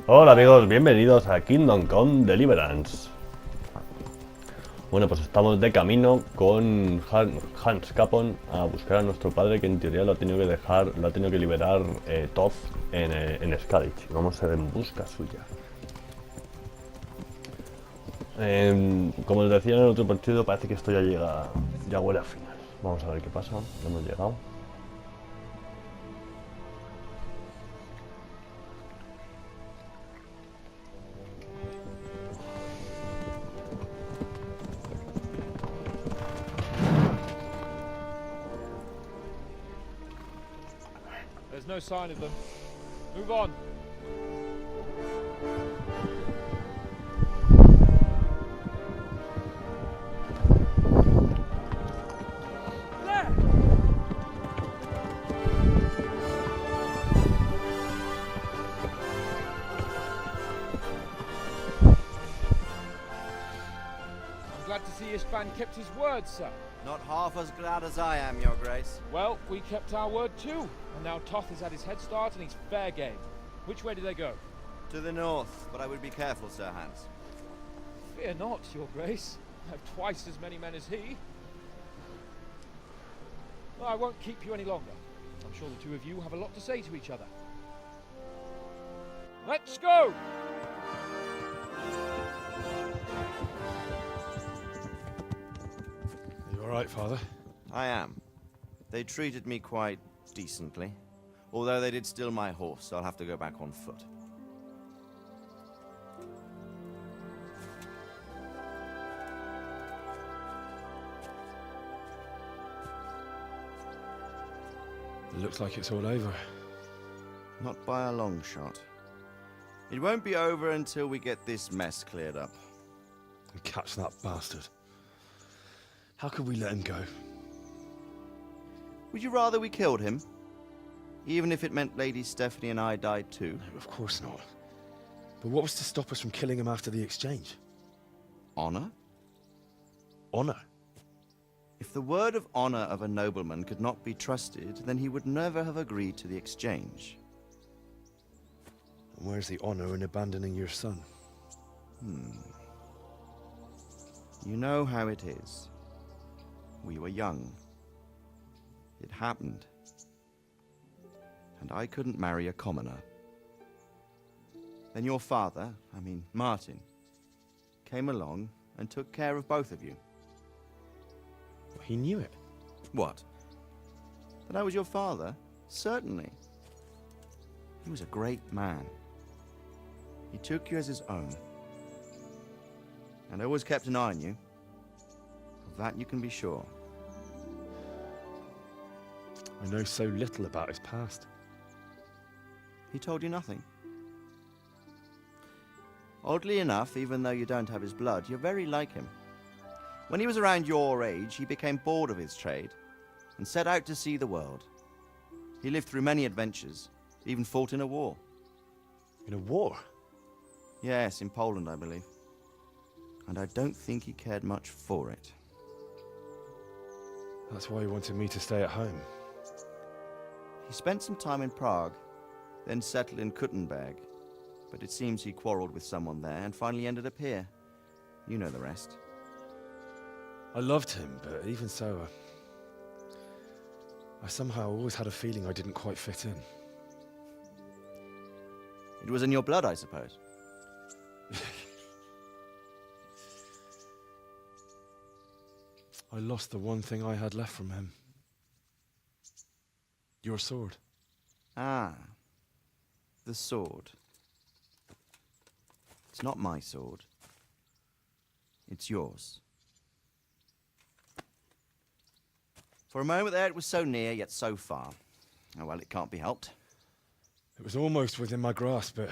Hola amigos, bienvenidos a Kingdom con Deliverance. Bueno, pues estamos de camino con Hans Capon a buscar a nuestro padre, que en teoría lo ha tenido que dejar, lo ha tenido que liberar Toth en Scarich. Vamos a ir en busca suya. Como os decía en el otro partido, parece que esto ya llega, ya huele a final. Vamos a ver qué pasa, ya hemos llegado. There's no sign of them. Move on. There! I'm glad to see Ishban kept his word, sir. Not half as glad as I am, Your Grace. Well, we kept our word too. And now Toth has had his head start and he's fair game. Which way do they go? To the north, but I would be careful, Sir Hans. Fear not, Your Grace. I have twice as many men as he. No, I won't keep you any longer. I'm sure the two of you have a lot to say to each other. Let's go! You all right, Father? I am. They treated me quite decently. Although they did steal my horse, so I'll have to go back on foot. It looks like it's all over. Not by a long shot. It won't be over until we get this mess cleared up. And catch that bastard. How could we let him go? Would you rather we killed him? Even if it meant Lady Stephanie and I died too? No, of course not. But what was to stop us from killing him after the exchange? Honor? Honor? If the word of honor of a nobleman could not be trusted, then he would never have agreed to the exchange. And where's the honor in abandoning your son? You know how it is. We were young. It happened. And I couldn't marry a commoner. Then your father, Martin, came along and took care of both of you. Well, he knew it. What? That I was your father? Certainly. He was a great man. He took you as his own. And always kept an eye on you. Of that you can be sure. I know so little about his past. He told you nothing? Oddly enough, even though you don't have his blood, you're very like him. When he was around your age, he became bored of his trade and set out to see the world. He lived through many adventures, even fought in a war. In a war? Yes, in Poland, I believe. And I don't think he cared much for it. That's why he wanted me to stay at home. He spent some time in Prague, then settled in Kuttenberg. But it seems he quarreled with someone there and finally ended up here. You know the rest. I loved him, but even so, I somehow always had a feeling I didn't quite fit in. It was in your blood, I suppose. I lost the one thing I had left from him. Your sword. Ah. The sword. It's not my sword. It's yours. For a moment there, it was so near, yet so far. Oh, well, it can't be helped. It was almost within my grasp, but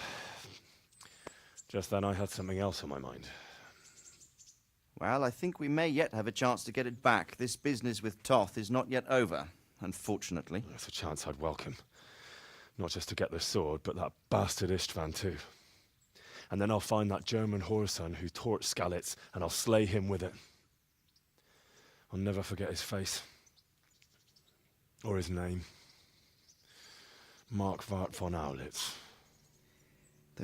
just then I had something else on my mind. Well, I think we may yet have a chance to get it back. This business with Toth is not yet over, unfortunately. That's a chance I'd welcome. Not just to get the sword, but that bastard Istvan too. And then I'll find that German whoreson who torched Skalitz, and I'll slay him with it. I'll never forget his face. Or his name. Mark Vart von Aulitz.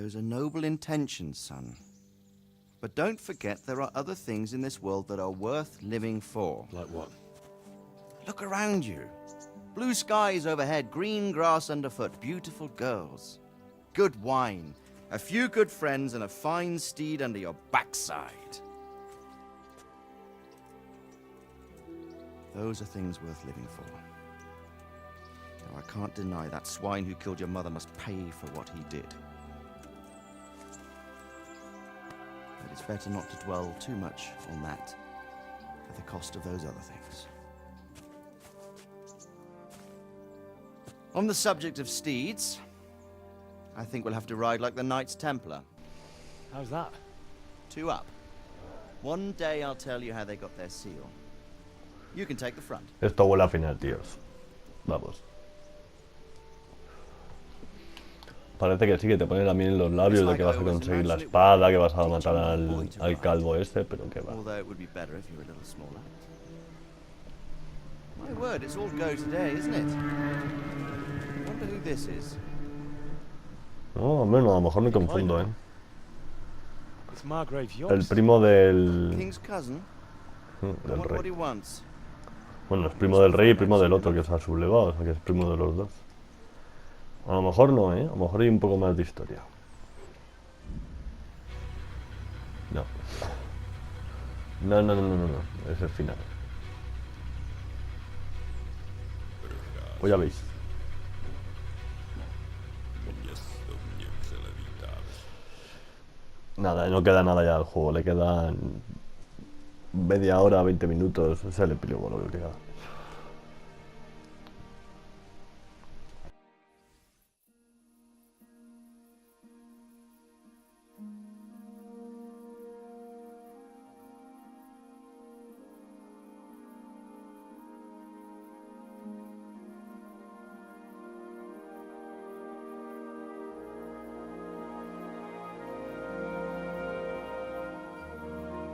Those are noble intentions, son. But don't forget there are other things in this world that are worth living for. Like what? Look around you. Blue skies overhead, green grass underfoot, beautiful girls. Good wine, a few good friends, and a fine steed under your backside. Those are things worth living for. Now, I can't deny that swine who killed your mother must pay for what he did. But it's better not to dwell too much on that at the cost of those other things. On the subject of steeds, I think we'll have to ride like the Knights Templar. How's that? 2 up. One day I'll tell you how they got their seal. You can take the front. Esto huele a final, tíos. Vamos. Parece que sí, que te ponen también en los labios de que vas a conseguir la espada, que vas a matar al calvo este, pero que va. Although it would be better if you were a little smaller. My word, it's all go today, isn't it? I wonder who this is. No, hombre, no, a lo mejor me confundo, It's Margrave El Yost. primo del... King's cousin? del What he rey. wants. Bueno, es primo del rey y primo del otro que se ha sublevado, o sea que es primo de los dos. A lo mejor no, a lo mejor hay un poco más de historia. No. No, es el final. Pues ya veis. Nada, no queda nada ya del juego, le quedan media hora, 20 minutos, es el epílogo lo que queda.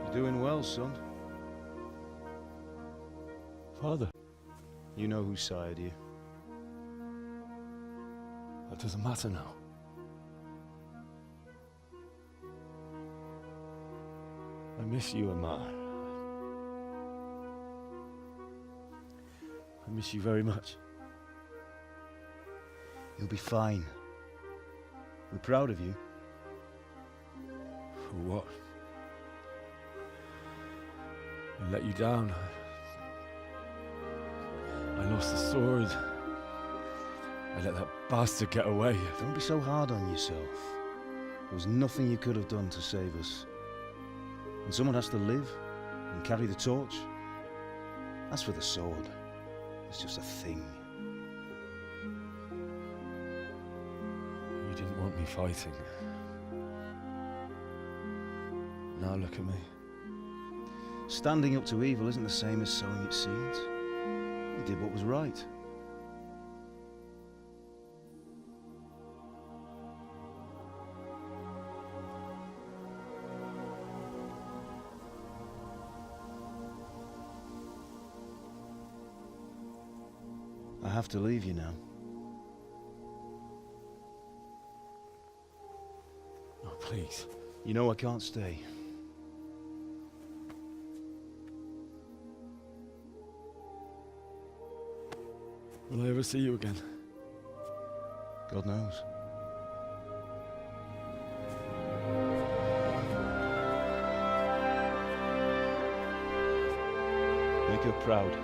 You're doing well, son. Father, You know who sired you. that doesn't matter now. I miss you, Amar. I miss you very much. You'll be fine. We're proud of you. For what? I let you down. I lost the sword. I let that bastard get away. Don't be so hard on yourself. There was nothing you could have done to save us. And someone has to live and carry the torch. As for the sword, it's just a thing. You didn't want me fighting. Now look at me. Standing up to evil isn't the same as sowing its seeds. You did what was right. I have to leave you now. Oh, please. You know I can't stay. Will I ever see you again? God knows. Make her proud.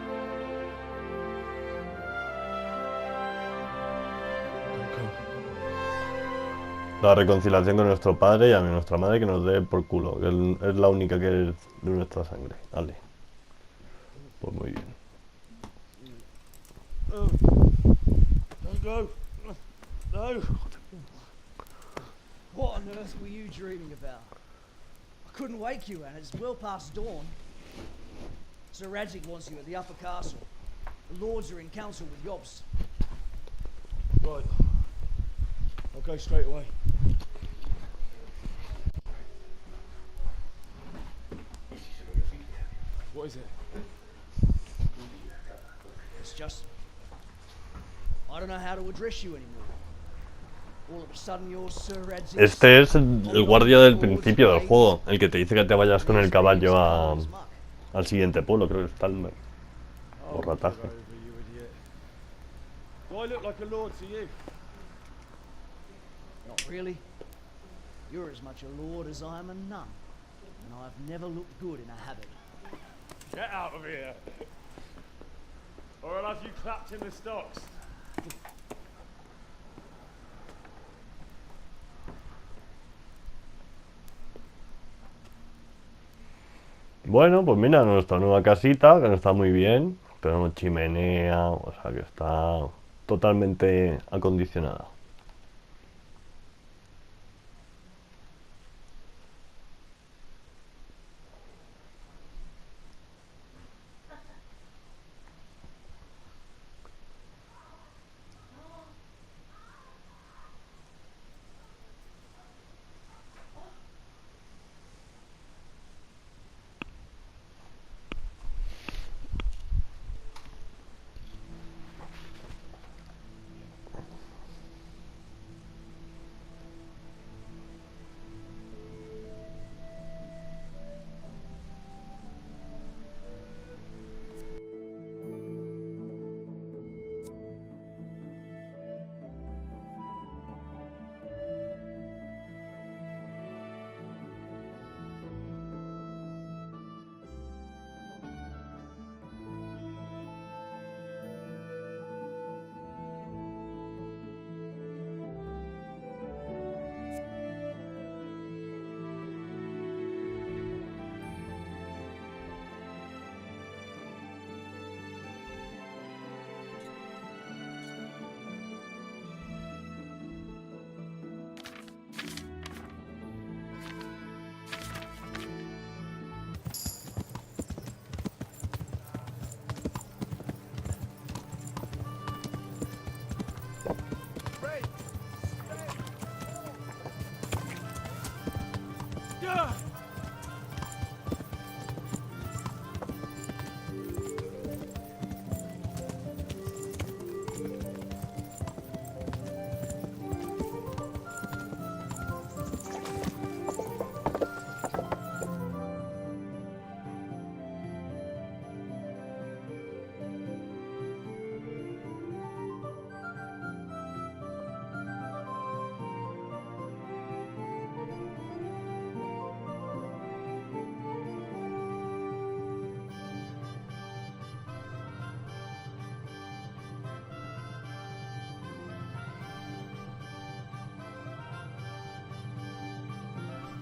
La reconciliación con nuestro padre y a nuestra madre que nos dé por culo, que es la única que es de nuestra sangre. Vale. Pues muy bien. Don't go. No. What on earth were you dreaming about? I couldn't wake you, and it's well past dawn. Sir Radzig wants you at the upper castle. The lords are in council with Jobst. Right. I'll go straight away. What is it? It's just... I don't know how to address you anymore. All of a sudden you're Sir Radzig. Este es el guardia del principio del juego, el que te dice que te vayas con el caballo al siguiente pueblo, creo que es Talmer. O Rataje. Do I look like a lord to you? Not really. You're as much a lord as I am a nun, and I've never looked good in a habit. Get out of here! Or I'll have you clapped in the stocks. Bueno, pues mira, nuestra nueva casita, que no está muy bien. Tenemos chimenea, o sea que está totalmente acondicionada.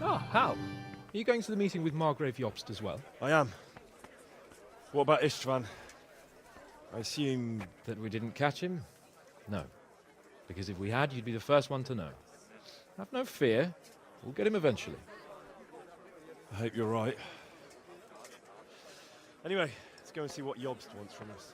Ah, Hal. Are you going to the meeting with Margrave Jobst as well? I am. What about Istvan? I assume... That we didn't catch him? No. Because if we had, you'd be the first one to know. Have no fear. We'll get him eventually. I hope you're right. Anyway, let's go and see what Jobst wants from us.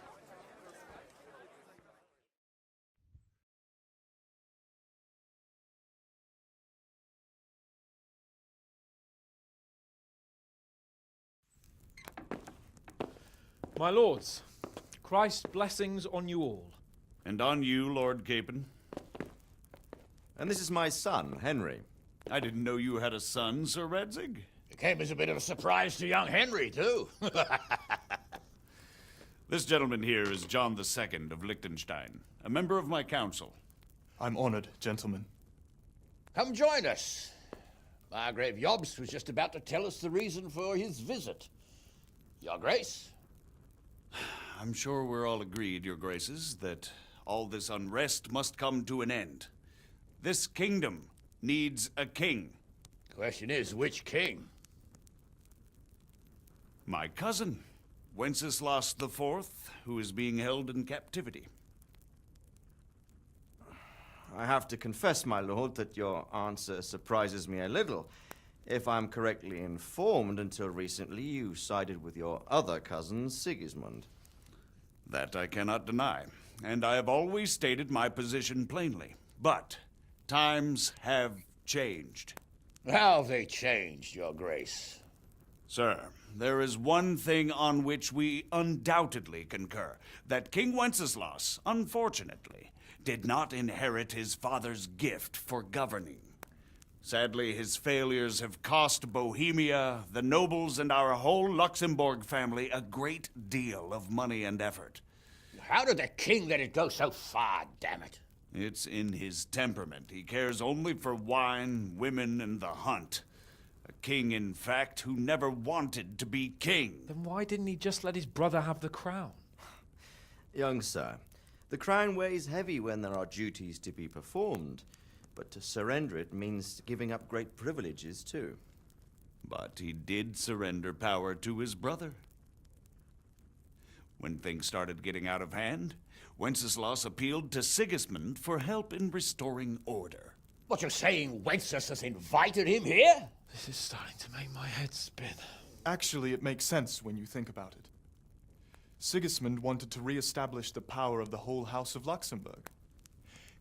My lords, Christ's blessings on you all. And on you, Lord Capon. And this is my son, Henry. I didn't know you had a son, Sir Radzig. It came as a bit of a surprise to young Henry, too. This gentleman here is John II of Liechtenstein, a member of my council. I'm honored, gentlemen. Come join us. Margrave Jobst was just about to tell us the reason for his visit. Your Grace? I'm sure we're all agreed, Your Graces, that all this unrest must come to an end. This kingdom needs a king. Question is, which king? My cousin, Wenceslas IV, who is being held in captivity. I have to confess, my lord, that your answer surprises me a little. If I'm correctly informed, until recently you sided with your other cousin, Sigismund. That I cannot deny, and I have always stated my position plainly. But times have changed. How have they changed, Your Grace? Sir, there is one thing on which we undoubtedly concur, that King Wenceslas, unfortunately, did not inherit his father's gift for governing. Sadly, his failures have cost Bohemia, the nobles, and our whole Luxembourg family a great deal of money and effort. How did the king let it go so far, damn it? It's in his temperament. He cares only for wine, women, and the hunt. A king, in fact, who never wanted to be king. Then why didn't he just let his brother have the crown? Young sir, the crown weighs heavy when there are duties to be performed, but to surrender it means giving up great privileges too. But he did surrender power to his brother. When things started getting out of hand, Wenceslas appealed to Sigismund for help in restoring order. What, you're saying Wenceslas invited him here? This is starting to make my head spin. Actually, it makes sense when you think about it. Sigismund wanted to re-establish the power of the whole House of Luxembourg.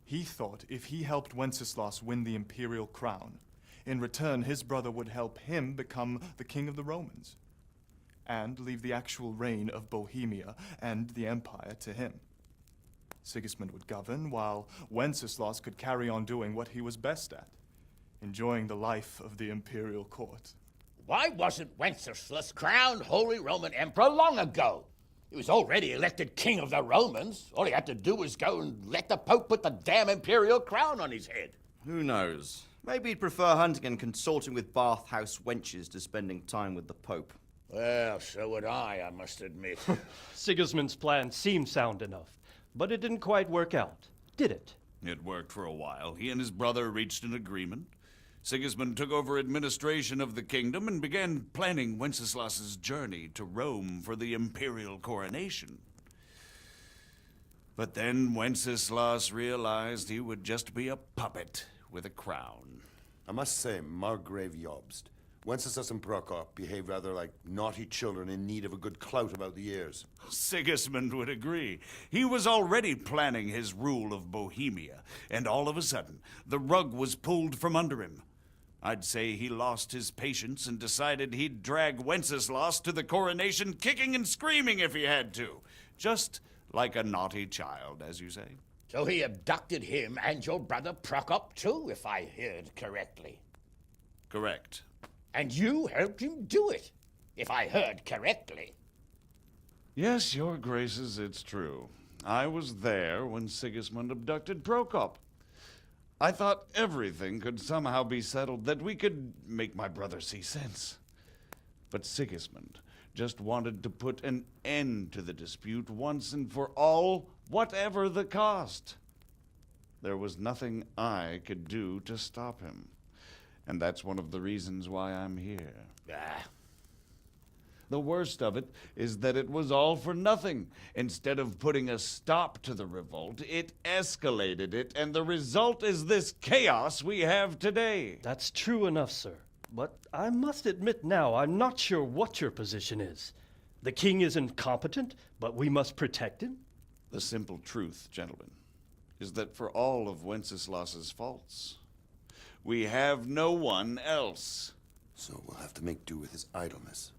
He thought if he helped Wenceslas win the imperial crown, in return his brother would help him become the king of the Romans, and leave the actual reign of Bohemia and the empire to him. Sigismund would govern, while Wenceslas could carry on doing what he was best at, enjoying the life of the imperial court. Why wasn't Wenceslas crowned Holy Roman Emperor long ago? He was already elected king of the Romans. All he had to do was go and let the Pope put the damn imperial crown on his head. Who knows? Maybe he'd prefer hunting and consorting with bathhouse wenches to spending time with the Pope. Well, so would I must admit. Sigismund's plan seemed sound enough, but it didn't quite work out, did it? It worked for a while. He and his brother reached an agreement. Sigismund took over administration of the kingdom and began planning Wenceslas's journey to Rome for the imperial coronation. But then Wenceslas realized he would just be a puppet with a crown. I must say, Margrave Jobst, Wenceslas and Prokop behave rather like naughty children in need of a good clout about the ears. Sigismund would agree. He was already planning his rule of Bohemia, and all of a sudden, the rug was pulled from under him. I'd say he lost his patience and decided he'd drag Wenceslas to the coronation kicking and screaming if he had to. Just like a naughty child, as you say. So he abducted him and your brother Prokop too, if I heard correctly. Correct. And you helped him do it, if I heard correctly. Yes, your graces, it's true. I was there when Sigismund abducted Prokop. I thought everything could somehow be settled, that we could make my brother see sense. But Sigismund just wanted to put an end to the dispute once and for all, whatever the cost. There was nothing I could do to stop him. And that's one of the reasons why I'm here. The worst of it is that it was all for nothing. Instead of putting a stop to the revolt, it escalated it, and the result is this chaos we have today. That's true enough, sir. But I must admit now, I'm not sure what your position is. The king is incompetent, but we must protect him? The simple truth, gentlemen, is that for all of Wenceslas's faults, we have no one else. So we'll have to make do with his idleness.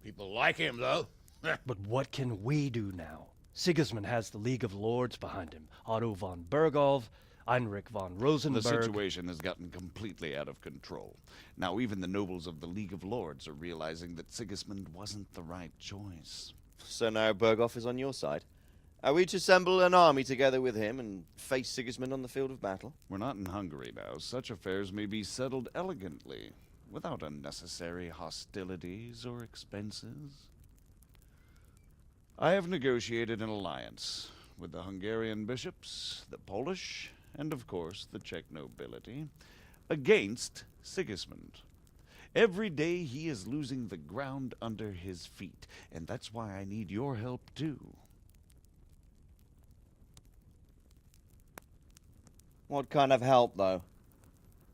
People like him, though. But what can we do now? Sigismund has the League of Lords behind him. Otto von Bergholf, Heinrich von Rosenberg. The situation has gotten completely out of control. Now even the nobles of the League of Lords are realizing that Sigismund wasn't the right choice. So now Bergholf is on your side. Are we to assemble an army together with him and face Sigismund on the field of battle? We're not in Hungary now. Such affairs may be settled elegantly, without unnecessary hostilities or expenses. I have negotiated an alliance with the Hungarian bishops, the Polish, and of course the Czech nobility, against Sigismund. Every day he is losing the ground under his feet, and that's why I need your help too. What kind of help, though?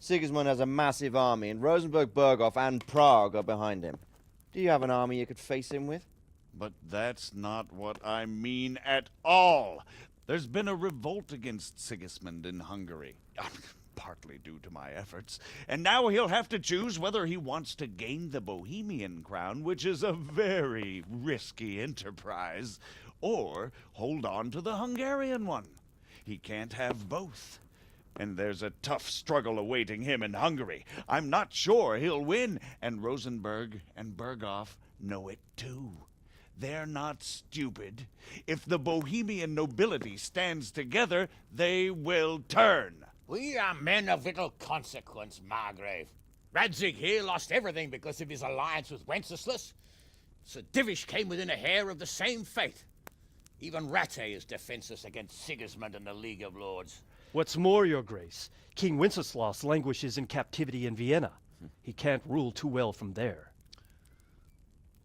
Sigismund has a massive army, and Rosenberg, Berghof, and Prague are behind him. Do you have an army you could face him with? But that's not what I mean at all. There's been a revolt against Sigismund in Hungary, partly due to my efforts, and now he'll have to choose whether he wants to gain the Bohemian crown, which is a very risky enterprise, or hold on to the Hungarian one. He can't have both. And there's a tough struggle awaiting him in Hungary. I'm not sure he'll win, and Rosenberg and Berghoff know it too. They're not stupid. If the Bohemian nobility stands together, they will turn. We are men of little consequence, Margrave. Radzig here lost everything because of his alliance with Wenceslas. Sir Divish came within a hair of the same fate. Even Rattay is defenseless against Sigismund and the League of Lords. What's more, Your Grace, King Wenceslas languishes in captivity in Vienna. He can't rule too well from there.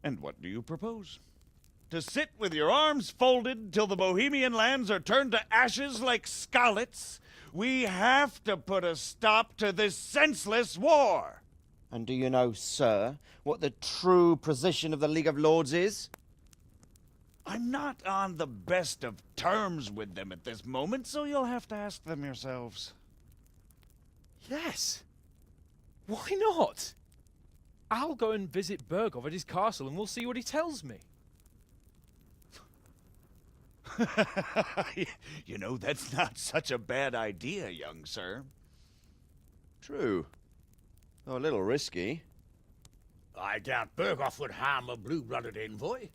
And what do you propose? To sit with your arms folded till the Bohemian lands are turned to ashes like Skalitz? We have to put a stop to this senseless war. And do you know, sir, what the true position of the League of Lords is? I'm not on the best of terms with them at this moment, so you'll have to ask them yourselves. Yes. Why not? I'll go and visit Berghoff at his castle and we'll see what he tells me. You know, that's not such a bad idea, young sir. True. Though a little risky. I doubt Berghoff would harm a blue-blooded envoy.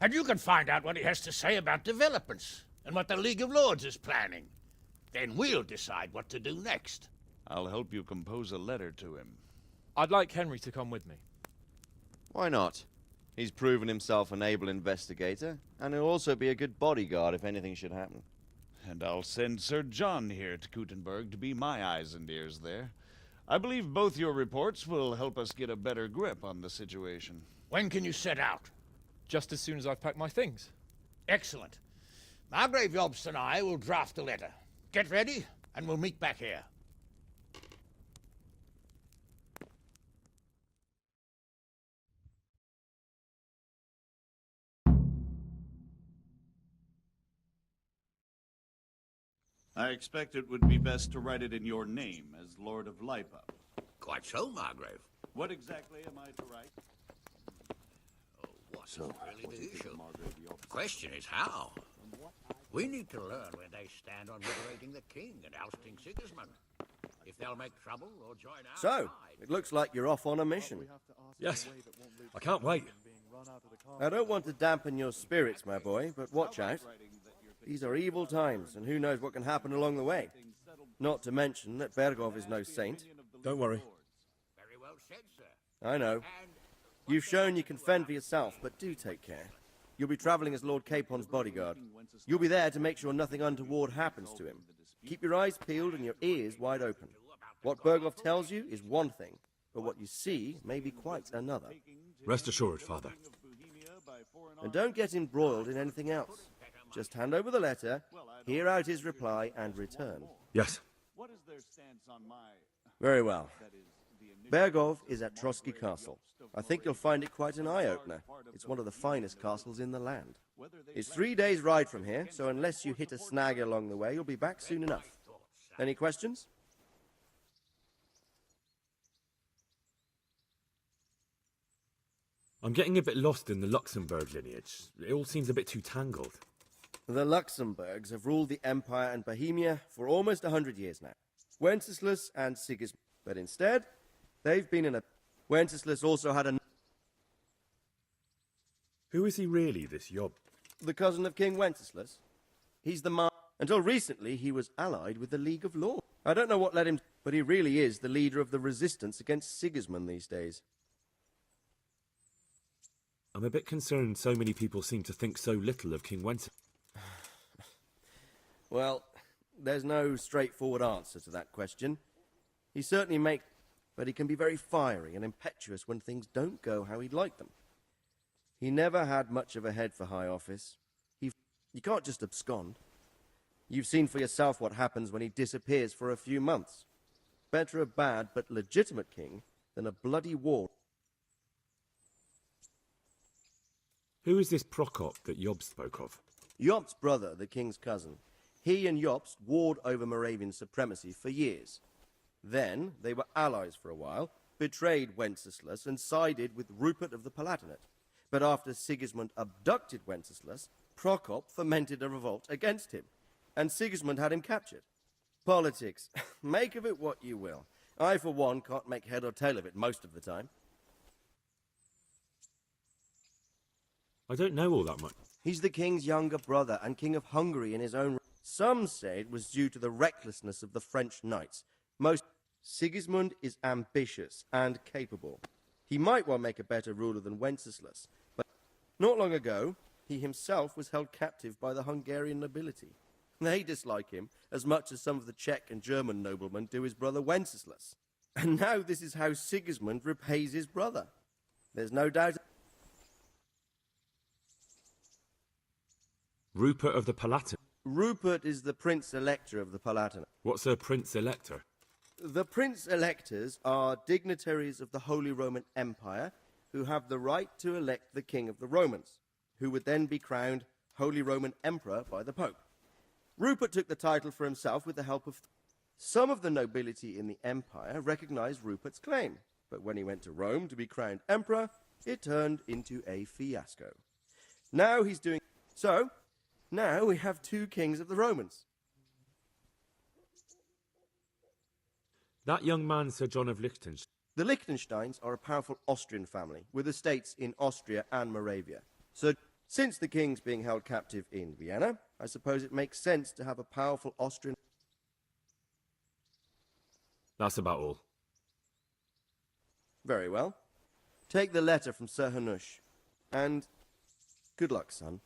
And you can find out what he has to say about developments and what the League of Lords is planning. Then we'll decide what to do next. I'll help you compose a letter to him. I'd like Henry to come with me. Why not? He's proven himself an able investigator, and he'll also be a good bodyguard if anything should happen. And I'll send Sir John here to Kuttenberg to be my eyes and ears there. I believe both your reports will help us get a better grip on the situation. When can you set out? Just as soon as I've packed my things. Excellent. Margrave Jobst and I will draft a letter. Get ready, and we'll meet back here. I expect it would be best to write it in your name as Lord of Lipa. Quite so, Margrave. What exactly am I to write? What is really the issue? The question is how. We need to learn where they stand on liberating the king and ousting Sigismund. If they'll make trouble or join our So, side. it looks like you're off on a mission. Yes, I can't wait. I don't want to dampen your spirits, my boy, but watch out. These are evil times, and who knows what can happen along the way. Not to mention that Berghoff is no saint. Don't worry. Very well said, sir. I know. You've shown you can fend for yourself, but do take care. You'll be traveling as Lord Capon's bodyguard. You'll be there to make sure nothing untoward happens to him. Keep your eyes peeled and your ears wide open. What Berghoff tells you is one thing, but what you see may be quite another. Rest assured, Father. And don't get embroiled in anything else. Just hand over the letter, hear out his reply, and return. Yes. What is their stance on my... Very well. Berghoff is at Trotsky Castle. I think you'll find it quite an eye-opener. It's one of the finest castles in the land. It's 3 days' ride from here, so unless you hit a snag along the way, you'll be back soon enough. Any questions? I'm getting a bit lost in the Luxembourg lineage. It all seems a bit too tangled. The Luxembourgs have ruled the Empire and Bohemia for almost 100 years now. Wenceslas and Sigismund. But instead, they've been in a... Wenceslas also had a... Who is he really, this Job? The cousin of King Wenceslas. He's the Until recently, he was allied with the League of Lords. I don't know what led him... But he really is the leader of the resistance against Sigismund these days. I'm a bit concerned so many people seem to think so little of King Wenceslas. Well, there's no straightforward answer to that question. He certainly but he can be very fiery and impetuous when things don't go how he'd like them. He never had much of a head for high office. You can't just abscond. You've seen for yourself what happens when he disappears for a few months. Better a bad but legitimate king than a bloody war. Who is this Prokop that Job spoke of? Jobst's brother, the king's cousin. He and Jobst warred over Moravian supremacy for years. Then they were allies for a while, betrayed Wenceslas and sided with Rupert of the Palatinate. But after Sigismund abducted Wenceslas, Prokop fomented a revolt against him. and Sigismund had him captured. Politics. Make of it what you will. I, for one, can't make head or tail of it most of the time. I don't know all that much. He's the king's younger brother and king of Hungary in his own right. Some say it was due to the recklessness of the French knights. Sigismund is ambitious and capable. He might well make a better ruler than Wenceslas, but not long ago, he himself was held captive by the Hungarian nobility. They dislike him as much as some of the Czech and German noblemen do his brother Wenceslas. And now this is how Sigismund repays his brother. There's no doubt. Rupert of the Palatinate. Rupert is the Prince-Elector of the Palatinate. What's a Prince-Elector? The Prince-Electors are dignitaries of the Holy Roman Empire who have the right to elect the King of the Romans, who would then be crowned Holy Roman Emperor by the Pope. Rupert took the title for himself with the help of some of the nobility in the empire recognized Rupert's claim, but when he went to Rome to be crowned emperor, it turned into a fiasco. Now he's doing so. Now we have two kings of the Romans. That young man, Sir John of Liechtenstein. The Liechtensteins are a powerful Austrian family with estates in Austria and Moravia. So, since the king's being held captive in Vienna, I suppose it makes sense to have a powerful Austrian... That's about all. Very well. Take the letter from Sir Hanush. And good luck, son.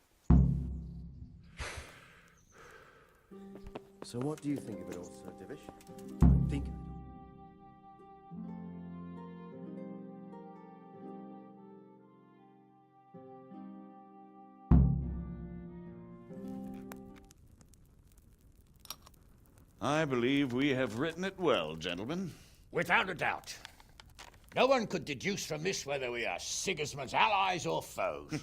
So what do you think of it all, Sir Divish? Think of it all. I believe we have written it well, gentlemen. Without a doubt. No one could deduce from this whether we are Sigismund's allies or foes.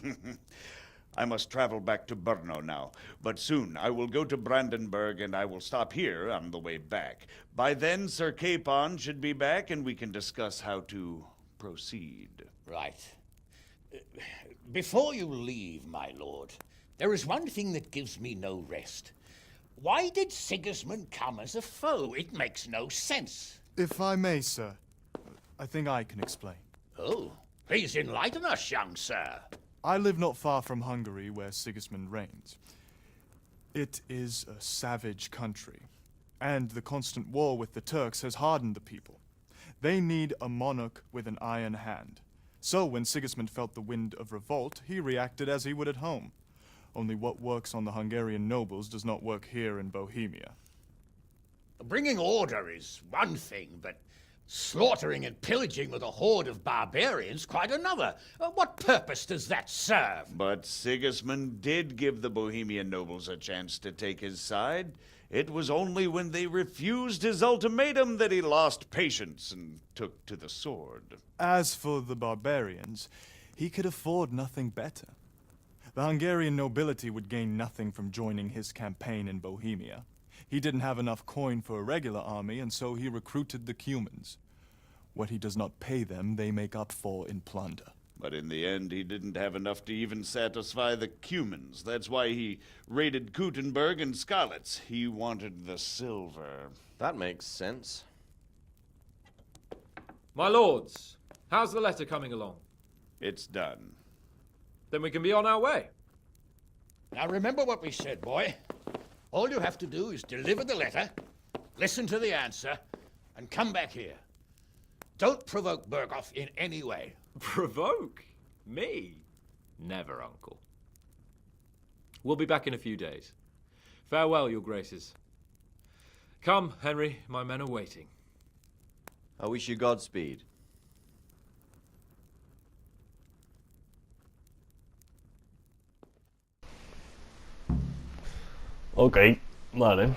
I must travel back to Brno now, but soon I will go to Brandenburg and I will stop here on the way back. By then, Sir Capon should be back and we can discuss how to proceed. Right. Before you leave, my lord, there is one thing that gives me no rest. Why did Sigismund come as a foe? It makes no sense. If I may, sir, I think I can explain. Oh, please enlighten us, young sir. I live not far from Hungary, where Sigismund reigns. It is a savage country, and the constant war with the Turks has hardened the people. They need a monarch with an iron hand. So when Sigismund felt the wind of revolt, he reacted as he would at home. Only what works on the Hungarian nobles does not work here in Bohemia. Bringing order is one thing, but slaughtering and pillaging with a horde of barbarians quite another. What purpose does that serve? But Sigismund did give the Bohemian nobles a chance to take his side. It was only when they refused his ultimatum that he lost patience and took to the sword. As for the barbarians, he could afford nothing better. The Hungarian nobility would gain nothing from joining his campaign in Bohemia. He didn't have enough coin for a regular army, and so he recruited the Cumans. What he does not pay them, they make up for in plunder. But in the end, he didn't have enough to even satisfy the Cumans. That's why he raided Kuttenberg and Skalitz. He wanted the silver. That makes sense. My lords, how's the letter coming along? It's done. Then we can be on our way. Now remember what we said, boy. All you have to do is deliver the letter, listen to the answer, and come back here. Don't provoke Berghoff in any way. Provoke? Me? Never, Uncle. We'll be back in a few days. Farewell, your graces. Come, Henry, my men are waiting. I wish you Godspeed. Ok, vale.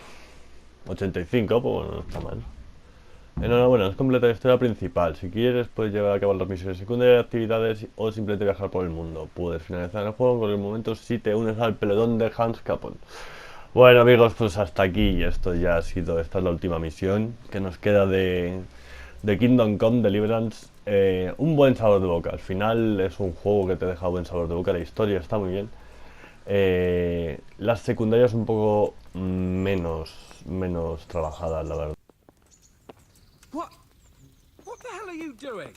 85, pues bueno, no está mal. Enhorabuena, has completado la historia principal. Si quieres, puedes llevar a cabo las misiones secundarias, actividades o simplemente viajar por el mundo. Puedes finalizar el juego en cualquier momento si te unes al pelotón de Hans Capon. Bueno, amigos, pues hasta aquí. Esta es la última misión que nos queda de Kingdom Come Deliverance. Un buen sabor de boca. Al final es un juego que te deja buen sabor de boca. La historia está muy bien. Las secundarias un poco menos trabajadas, la verdad. What the hell are you doing?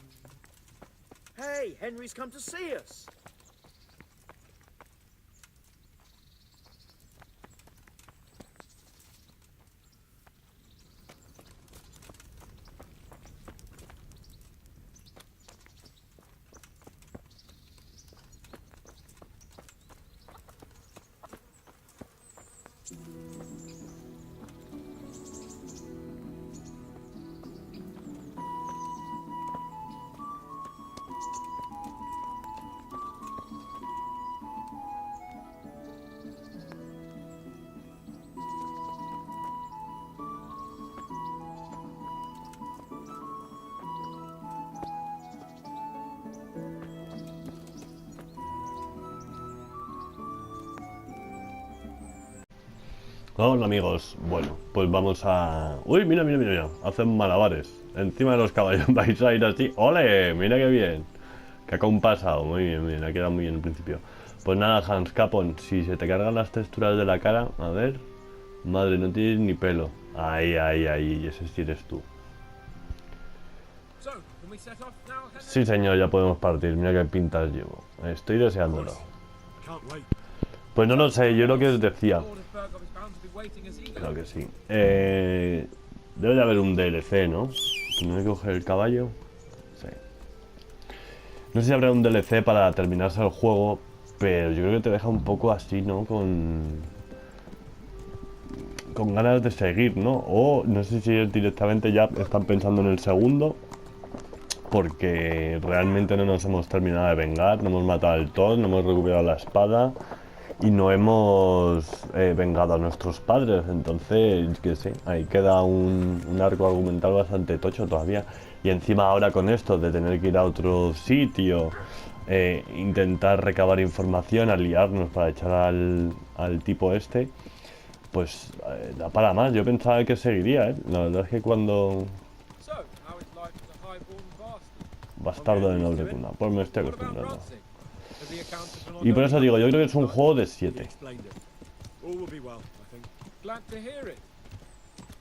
Hey, Henry's come to see us. Hola amigos, bueno, pues vamos a... Uy, mira, mira, mira, hacen malabares encima de los caballos. Vais a ir así, ¡ole! Mira qué bien, que ha compasado, muy bien, ha quedado muy bien al principio. Pues nada, Hans Capon, si se te cargan las texturas de la cara, a ver... Madre, no tienes ni pelo. Ahí, ese sí eres tú. Sí señor, ya podemos partir, mira qué pintas llevo. Estoy deseándolo. Pues no lo sé, yo lo que os decía. Creo que sí. Debe de haber un DLC, ¿no? ¿No hay que coger el caballo? Sí. No sé si habrá un DLC para terminarse el juego, pero yo creo que te deja un poco así, ¿no? Con ganas de seguir, ¿no? O no sé si directamente ya están pensando en el segundo, porque realmente no nos hemos terminado de vengar, no hemos matado al Todd, no hemos recuperado la espada y no hemos vengado a nuestros padres. Entonces, que sé, ahí queda un arco argumental bastante tocho todavía. Y encima ahora con esto de tener que ir a otro sitio, intentar recabar información, aliarnos para echar al tipo este, pues da para más. Yo pensaba que seguiría, ¿eh? La verdad es que cuando... Bastardo de noble cuna, pues me estoy acostumbrando. Y por eso digo, yo creo que es un juego de 7.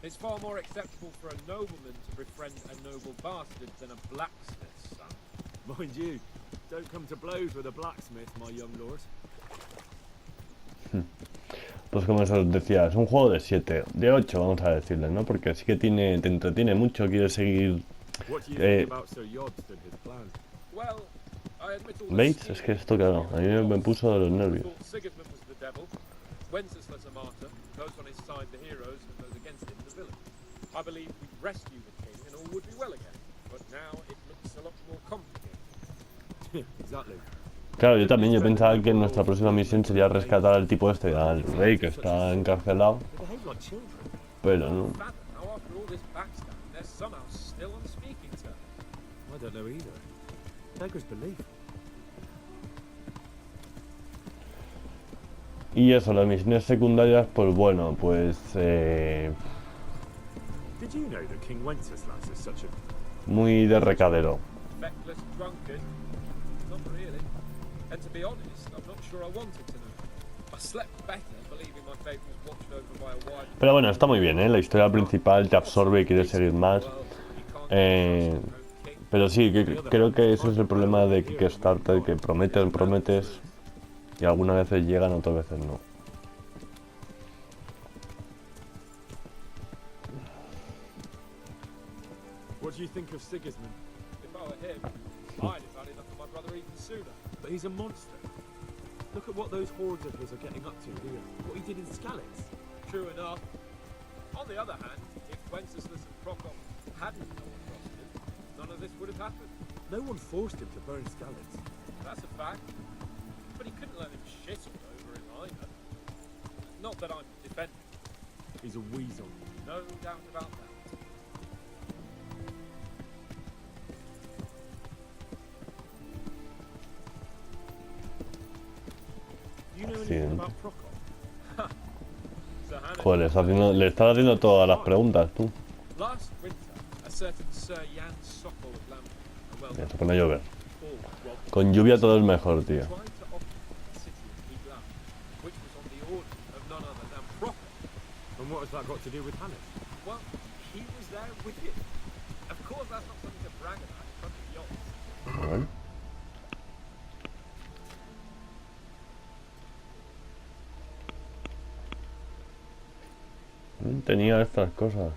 It's far more acceptable for a nobleman to befriend a noble bastard than a blacksmith's son. Mind you, don't come to blows with a blacksmith, my young lord. Pues como os decía, es un juego de 7, de 8 vamos a decirle, ¿no? Porque sí que te entretiene mucho, quieres seguir... ¿Veis? Es que esto, claro, a mí me puso de los nervios. Claro, yo también, yo pensaba que nuestra próxima misión sería rescatar al tipo este, al rey que está encarcelado. Pero no. Y eso, las misiones secundarias, pues bueno, pues muy de recadero. Pero bueno, está muy bien, ¿eh? La historia principal te absorbe y quieres seguir más. Pero sí, creo que ese es el problema de Kickstarter, que prometes y algunas veces llegan, otras veces no. What do you think of Sigismund? If I were him, I'd have had enough of my brother even sooner. But he's a monster. Look at what those hordes of his are getting up to here. What he did in Skalitz. True enough. On the other hand, if Wenceslas and Prokop hadn't double-crossed him, none of this would have happened. No one forced him to burn Skalitz. That's a fact. But he couldn't let him shit all over him either. Not that I'm defending. He's a weasel. No doubt about that. Accidente. Joder, le estás haciendo todas las preguntas, tú. Ya se pone a llover. Con lluvia todo es mejor, tío. order of none other than Proper. And what has that got to do with Hannes? Well, he was there with you. Of course, that's not something to brag about in front of yours. Bueno. Tenía estas cosas.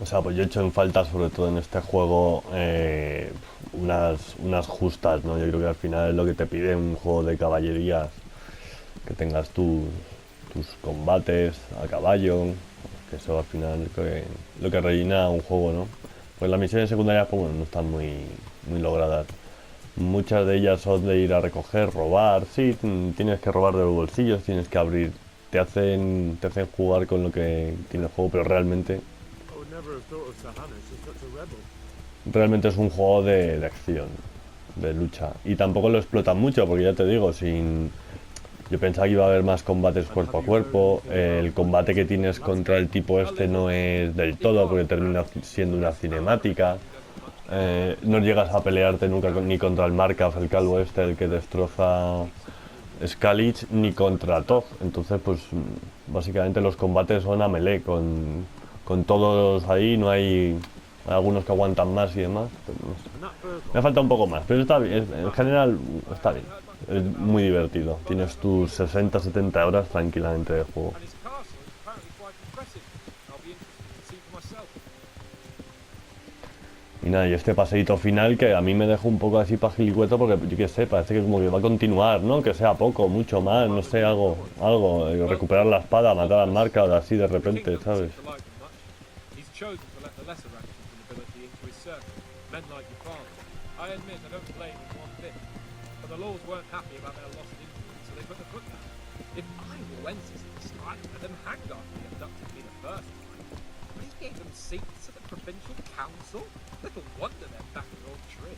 O sea, pues yo he hecho en falta, sobre todo en este juego, unas justas, ¿no? Yo creo que al final es lo que te pide un juego de caballerías, que tengas tus combates a caballo, que eso al final es lo que rellena un juego, ¿no? Pues las misiones secundarias, pues bueno, no están muy logradas. Muchas de ellas son de ir a recoger, robar, sí, tienes que robar de los bolsillos, tienes que abrir, te hacen jugar con lo que tiene el juego, pero realmente es un juego de acción, de lucha. Y tampoco lo explotan mucho, porque ya te digo, yo pensaba que iba a haber más combates cuerpo a cuerpo. El combate que tienes contra el tipo este no es del todo, porque termina siendo una cinemática. No llegas a pelearte nunca ni contra el Markov, el calvo este, el que destroza Scalich, ni contra Tog. Entonces, pues básicamente los combates son a melee, con todos ahí. No hay algunos que aguantan más y demás, pero no sé. Me falta un poco más, pero está bien, en general está bien. Es muy divertido. Tienes tus 60-70 horas tranquilamente de juego. Y nada, y este paseíto final que a mí me dejó un poco así para gilicueto, porque yo qué sé, parece que como que va a continuar, ¿no? Que sea poco, mucho más, no sé, algo, recuperar la espada, matar al Markov así de repente, ¿sabes? Provincial council? Little wonder they're back in old tricks.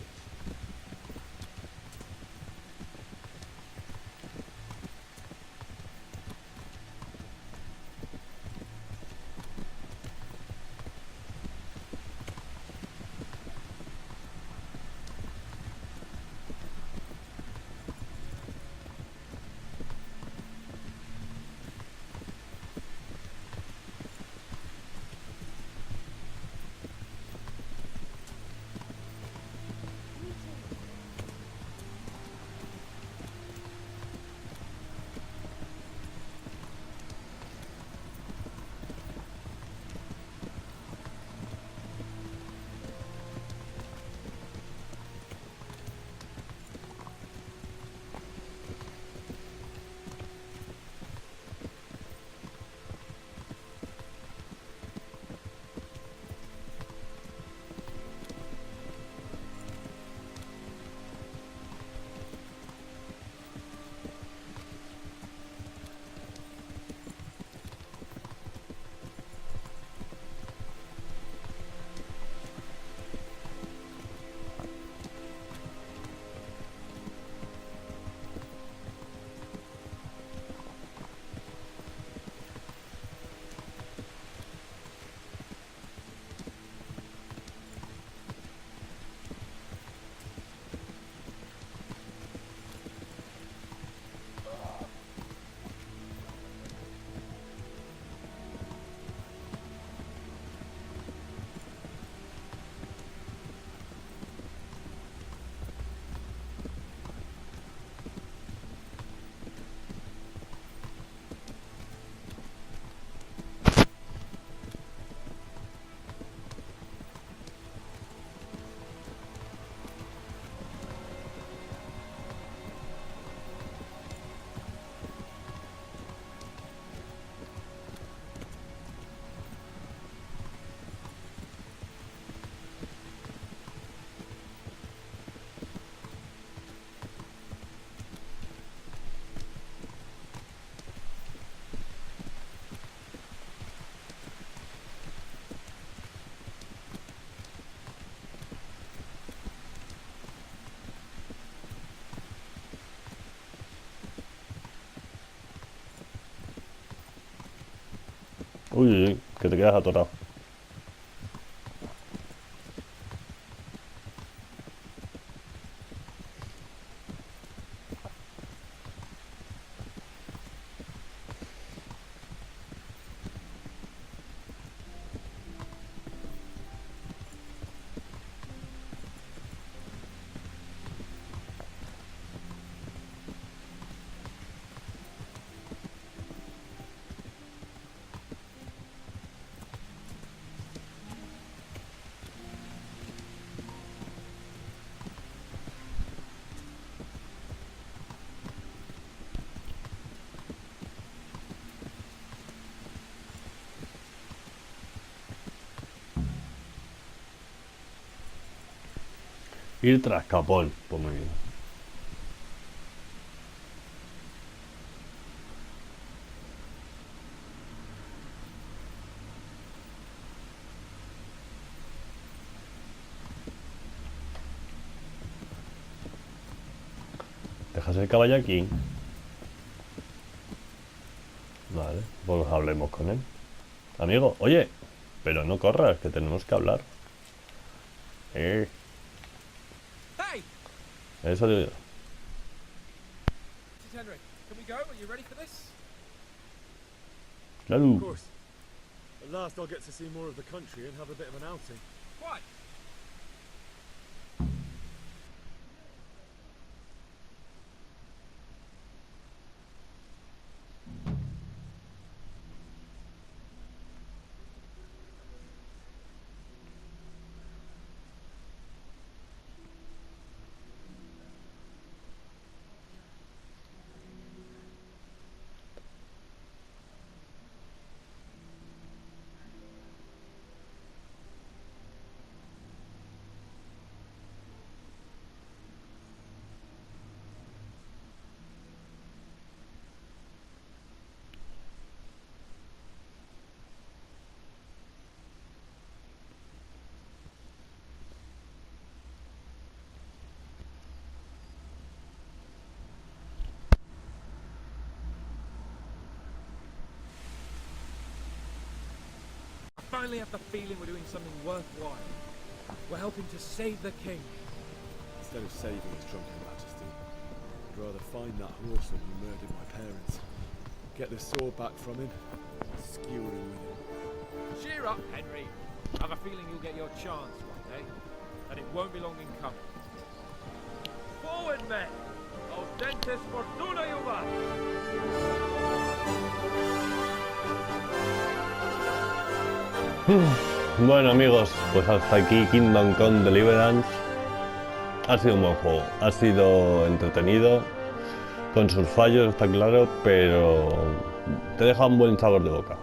Uy, uy, uy, que te quedas atorado. Ir tras Capón, pues muy bien. ¿Dejas el caballo aquí? Vale, pues hablemos con él. Amigo, oye, pero no corras, que tenemos que hablar. Hey! Eso digo yo. Henry, can we go? Are you ready for this? Claro. Of course. At last I'll get to see more of the country and have a bit of an outing. Quite. I finally have the feeling we're doing something worthwhile. We're helping to save the king. Instead of saving his drunken majesty, I'd rather find that horseman who murdered my parents, get the sword back from him, and skewer him with it. Cheer up, Henry. I have a feeling you'll get your chance one day, and it won't be long in coming. Forward, men! Audentes fortuna juvat! Bueno amigos, pues hasta aquí Kingdom Come Deliverance. Ha sido un buen juego, ha sido entretenido, con sus fallos está claro, pero te deja un buen sabor de boca.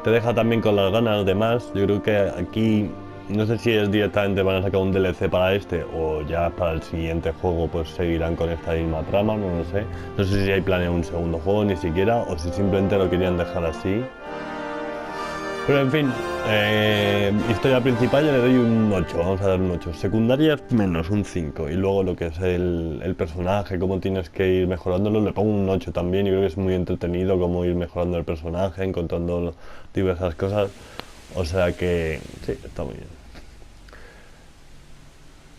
Te deja también con las ganas de más. Yo creo que aquí, no sé si es directamente van a sacar un DLC para este o ya para el siguiente juego pues seguirán con esta misma trama, no lo sé. No sé si hay planeado un segundo juego ni siquiera o si simplemente lo querían dejar así. Pero en fin, historia principal ya le doy un 8, vamos a dar un 8. Secundarias menos un 5. Y luego lo que es el personaje, cómo tienes que ir mejorándolo, le pongo un 8 también. Y creo que es muy entretenido cómo ir mejorando el personaje, encontrando diversas cosas. O sea que sí, está muy bien.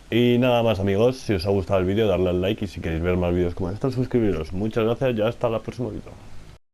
Y nada más amigos, si os ha gustado el vídeo, darle al like y si queréis ver más vídeos como estos, suscribiros. Muchas gracias y hasta el próximo vídeo.